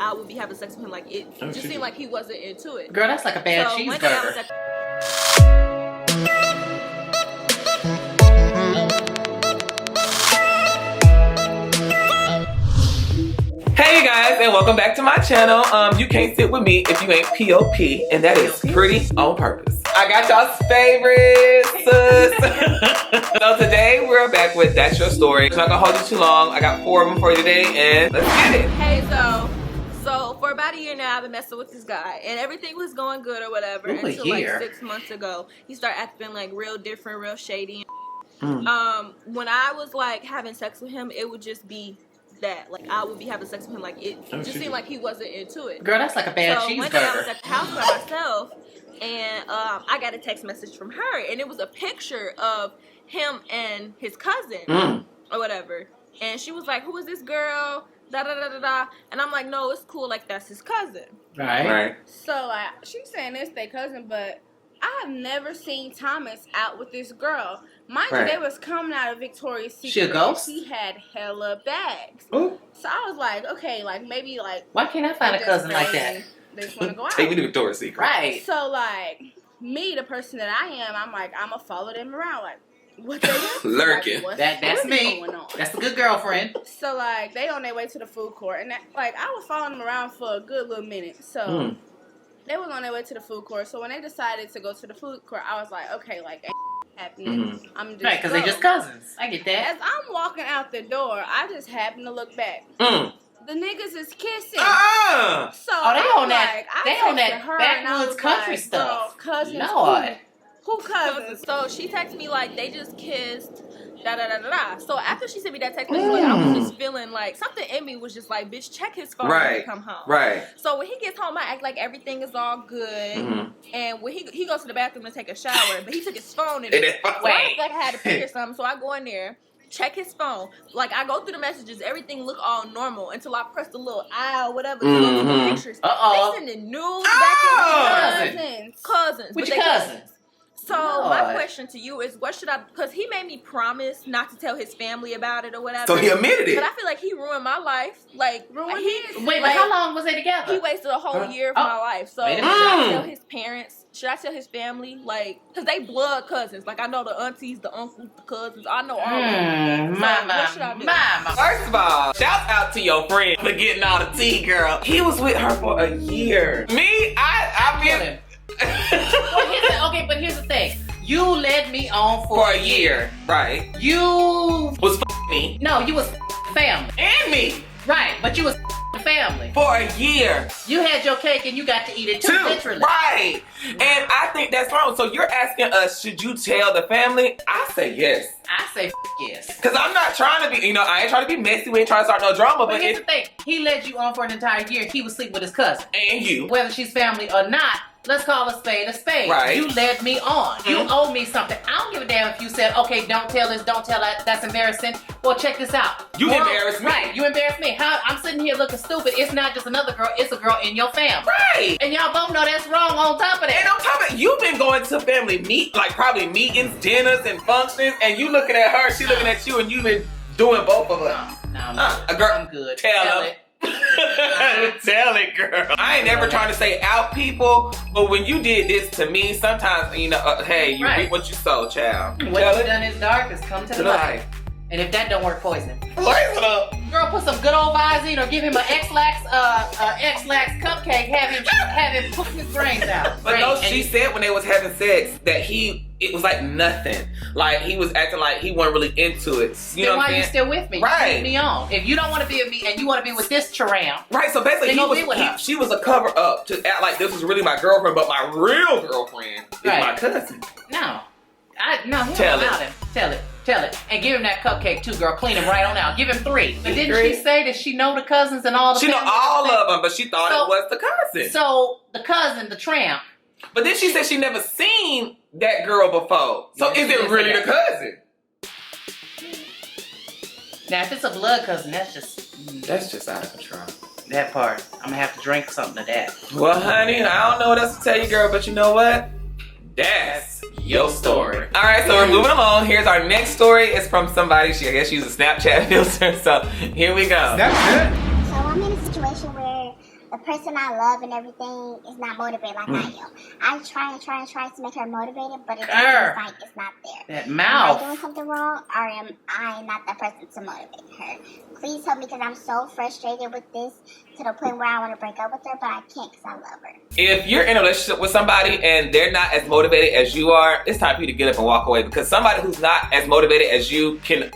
I would be having sex with him, like it just seemed like he wasn't into it. Girl, that's like a bad cheeseburger. One day I was at Hey you guys, and welcome back to my channel. You can't sit with me if you ain't POP, and that is pretty on purpose. I got y'all's favorite sis. So today we're back with That's Your Story. It's not gonna hold you too long. I got 4 of them for you today, and let's get it. Hey, so for about a year now, I've been messing with this guy, and everything was going good or whatever until like 6 months ago. He started acting like real different, real shady. When I was like having sex with him, it would just be that like I would be having sex with him, like it just seemed like he wasn't into it. Girl, that's like a bad cheeseburger. One day I was at the house by myself, and I got a text message from her, and it was a picture of him and his cousin or whatever. And she was like, "Who is this girl?" Da da da da da. And I'm like, "No, it's cool. Like that's his cousin." Right. So like she's saying it's their cousin, but I have never seen Thomas out with this girl. Mind you, they was coming out of Victoria's Secret. She a ghost? He had hella bags. Ooh. So I was like, okay, like maybe like why can't I find a cousin like that? They just want to go out. Take me to Victoria's Secret. Right. So like me, the person that I am, I'm like I'ma follow them around like what they lurking. Like, that's me. Going on? That's a good girlfriend. So like they on their way to the food court, and like I was following them around for a good little minute. So they was on their way to the food court. So when they decided to go to the food court, I was like, okay, like ain't happening. I'm just right, because they just cousins. I get that. As I'm walking out the door, I just happen to look back. The niggas is kissing. So they on that. Like, they on that backwoods country like, stuff. Cousins. Lord. Who cousins? So she texted me like they just kissed. Da da da da da. So after she sent me that text message, like, I was just feeling like something in me was just like, bitch, check his phone when he come home. Right. So when he gets home, I act like everything is all good. And when he goes to the bathroom to take a shower, but he took his phone and I like I had to pee or something. So I go in there, check his phone. Like I go through the messages, everything look all normal until I press the little I or whatever to go to the pictures. They sending nudes back to cousins. Which cousins? So my question to you is, what should I? Because he made me promise not to tell his family about it or whatever. So he admitted it. But I feel like he ruined my life. Like Wait, but how long was they together? He wasted a whole year of my life. So should I tell his parents? Should I tell his family? Like, because they blood cousins. Like I know the aunties, the uncles, the cousins. I know all of them. So what should I do? First of all, shout out to your friend for getting all the tea, girl. He was with her for a year. Me, I feel him. Okay, but here's the thing. You led me on for a year. Right. You was me. No, you was family. And me. Right, but you was family. For a year. You had your cake and you got to eat it too, literally. Right. And I think that's wrong. So you're asking us, should you tell the family? I say yes. I say yes. Because I'm not trying to be, I ain't trying to be messy. We ain't trying to start no drama. But here's the thing. He led you on for an entire year. He was sleeping with his cousin. And you. Whether she's family or not, let's call a spade a spade. Right. You led me on. You owe me something. I don't give a damn if you said, okay, don't tell this, don't tell that. That's embarrassing. Well, check this out. You embarrassed me. Right. You embarrassed me. I'm sitting here looking stupid. It's not just another girl. It's a girl in your family. Right. And y'all both know that's wrong on top of that. And on top of it, you've been going to family like probably meetings, dinners, and functions, and you looking at her, she looking at you, and you've been doing both of us. No, a girl, I'm good. Tell it. Tell it, girl. I ain't never trying to say out people, but when you did this to me, sometimes, hey, you reap what you sow, child. What you done is darkest come to the light. And if that don't work, poison. Poison up. Girl, put some good old Visine or give him an X-Lax cupcake, have him put his brains out. But no, she said when they was having sex that it was like nothing. Like he was acting like he wasn't really into it. You know what I'm saying? Why you still with me? Right. Keep me on. If you don't want to be with me and you want to be with this charam. Right, so basically she was a cover up to act like this was really my girlfriend, but my real girlfriend is my cousin. No. Tell it. And give him that cupcake too, girl. Clean him right on out. Give him 3. But didn't she say that she know the cousins and all the She know all of them, but she thought it was the cousin. So the cousin, the tramp. But then she said she never seen that girl before. So is it really the cousin? Now if it's a blood cousin, that's just out of control. That part. I'm gonna have to drink something to that. Well, honey, I don't know what else to tell you, girl, but you know what? That's your story. All right, so we're moving along. Here's our next story. It's from somebody. I guess she used a Snapchat filter. So here we go. Snapchat. So I'm in a situation where the person I love and everything is not motivated like I am. I try to make her motivated, but it just seems like it's not there. That mouth. Am I doing something wrong, or am I not the person to motivate her? Please help me, because I'm so frustrated with this to the point where I want to break up with her, but I can't because I love her. If you're in a relationship with somebody and they're not as motivated as you are, it's time for you to get up and walk away, because somebody who's not as motivated as you can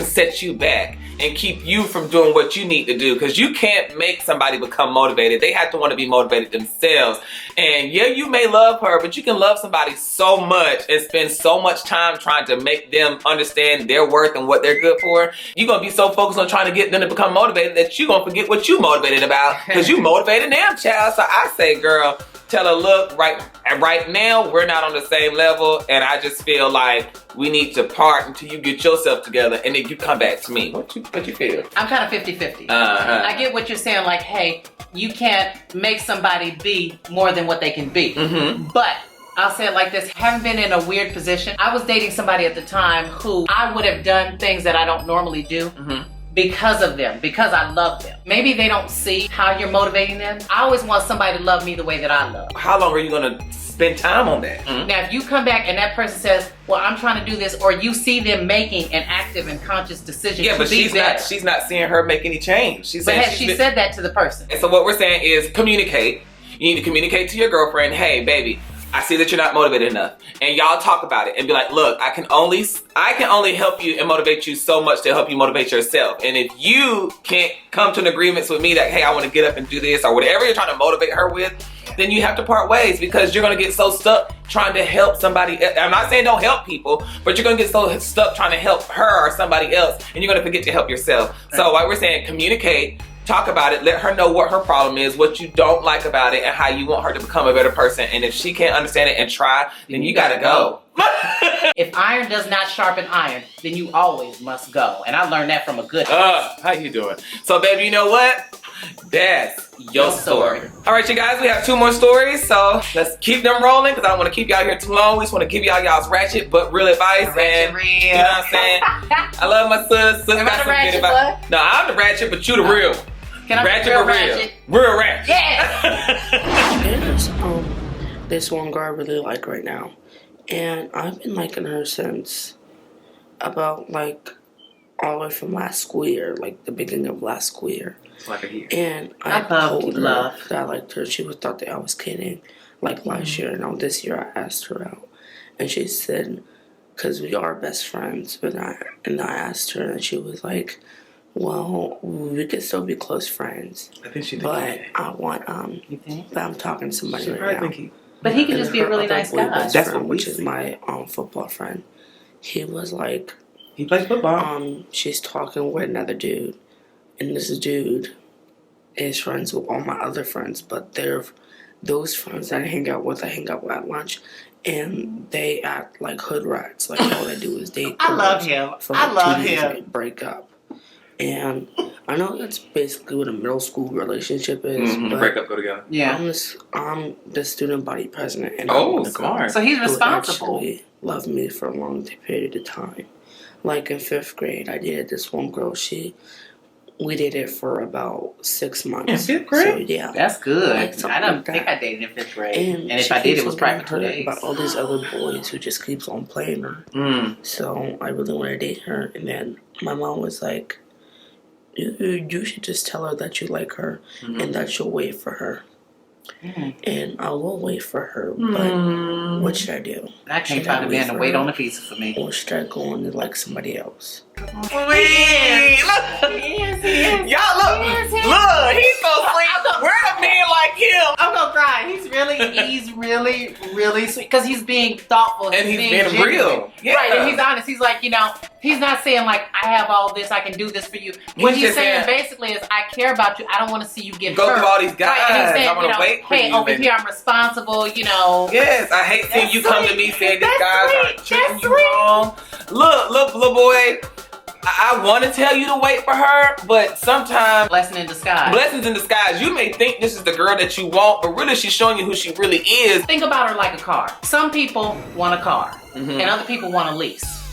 set you back and keep you from doing what you need to do, because you can't make somebody become motivated. They have to want to be motivated themselves. And yeah, you may love her, but you can love somebody so much and spend so much time trying to make them understand their worth and what they're good for. You're going to be so focused on trying to get them to become motivated that you're going to forget what you motivated about, because you motivated them, child. So I say, girl, tell her, look, right now, we're not on the same level, and I just feel like we need to part until you get yourself together, and then you come back to me. What you feel? I'm kind of 50-50. I get what you're saying, like, hey, you can't make somebody be more than what they can be. But I'll say it like this, having been in a weird position, I was dating somebody at the time who I would have done things that I don't normally do. Because of them, because I love them. Maybe they don't see how you're motivating them. I always want somebody to love me the way that I love. How long are you gonna spend time on that? Now, if you come back and that person says, well, I'm trying to do this, or you see them making an active and conscious decision to but be better. she's not seeing her make any change. She said that to the person. And so what we're saying is communicate. You need to communicate to your girlfriend, hey, baby, I see that you're not motivated enough. And y'all talk about it and be like, look, I can only help you and motivate you so much to help you motivate yourself. And if you can't come to an agreement with me that, hey, I want to get up and do this, or whatever you're trying to motivate her with, then you have to part ways, because you're going to get so stuck trying to help somebody. I'm not saying don't help people, but you're going to get so stuck trying to help her or somebody else, and you're going to forget to help yourself. So like we're saying, communicate. Talk about it, let her know what her problem is, what you don't like about it, and how you want her to become a better person. And if she can't understand it and try, then you gotta go. If iron does not sharpen iron, then you always must go. And I learned that from a good how you doing? So baby, you know what? That's your story. All right, you guys, we have 2 more stories, so let's keep them rolling, because I don't want to keep y'all here too long. We just want to give y'all's ratchet but real advice. And you know what I'm saying? I love my sis. Am I the ratchet, bud? No, I'm the ratchet, but you the real. Can I ratchet be real but ratchet? Real ratchet. Yeah. There's this one girl I really like right now, and I've been liking her since about like all the way from last school year, like the beginning of last school year. It's like a year. And I told her that I liked her. She thought that I was kidding, like last year. And now this year I asked her out, and she said, because we are best friends. But I asked her, and she was like, well, we could still be close friends. I think she did. But I want You think? but I'm talking to somebody right now. But he could just be a really nice guy. That's friend, which is my football friend. He was like, he plays football. She's talking with another dude, and this dude is friends with all my other friends, but those friends that I hang out with at lunch, and they act like hood rats. Like all they do is date. I love him. I love him. Break up. And I know that's basically what a middle school relationship is. But break up, go together. Yeah. I'm the student body president. And smart. So he's responsible. Who actually loved me for a long period of time. Like in 5th grade, I dated this one girl. We dated for about 6 months. In 5th grade? So, yeah. That's good. I don't think I dated in 5th grade. And if I did, it was probably 2 days. About all these other boys who just keeps on playing her. So I really want to date her. And then my mom was like, you should just tell her that you like her and that you'll wait for her. And I will wait for her, but what should I do? I can't find a man to wait on a pizza for me. Or should I go on to like somebody else? Please. Y'all look, he's so sweet. Where the men like him? I'm gonna cry. He's really sweet, because he's being thoughtful. And he's being real. Yeah. Right, and he's honest. He's like, he's not saying like, I have all this, I can do this for you. What he's saying basically is, I care about you. I don't want to see you get hurt. Go through all these guys. Right, and he's saying, I want to wait for hey, you, over here I'm responsible, Yes, I hate seeing you come to me saying these guys are treating you wrong. Look, little boy. I want to tell you to wait for her, but sometimes blessings in disguise. You may think this is the girl that you want, but really she's showing you who she really is. Think about her like a car. Some people want a car, and other people want a lease.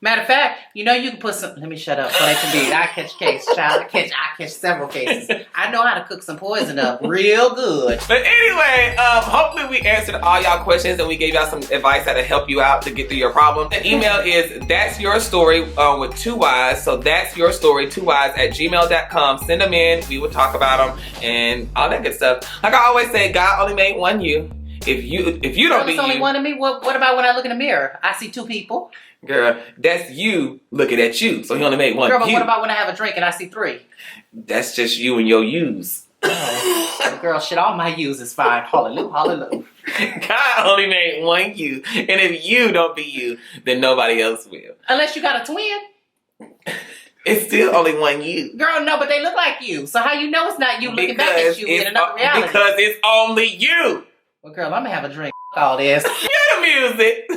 Matter of fact, you know you can put some. Let me shut up. So they can be. I catch case, child. I catch several cases. I know how to cook some poison up real good. But anyway, hopefully we answered all y'all questions and we gave y'all some advice that'll help you out to get through your problem. The email is that's your story with 2 Y's. So that's your story 2 Y's at gmail.com. Send them in. We will talk about them and all that good stuff. Like I always say, God only made one you. If you don't be you, only one of me. What about when I look in the mirror? I see 2 people. Girl, that's you looking at you. So he only made one. Girl, but what about when I have a drink and I see 3? That's just you and your yous. Oh, girl, shit, all my yous is fine. Hallelujah, hallelujah. God only made one you. And if you don't be you, then nobody else will. Unless you got a twin. It's still only one you. Girl, no, but they look like you. So how you know it's not you looking back at you in another reality? Because it's only you. Well, girl, I'm going to have a drink. All this. Cue the music.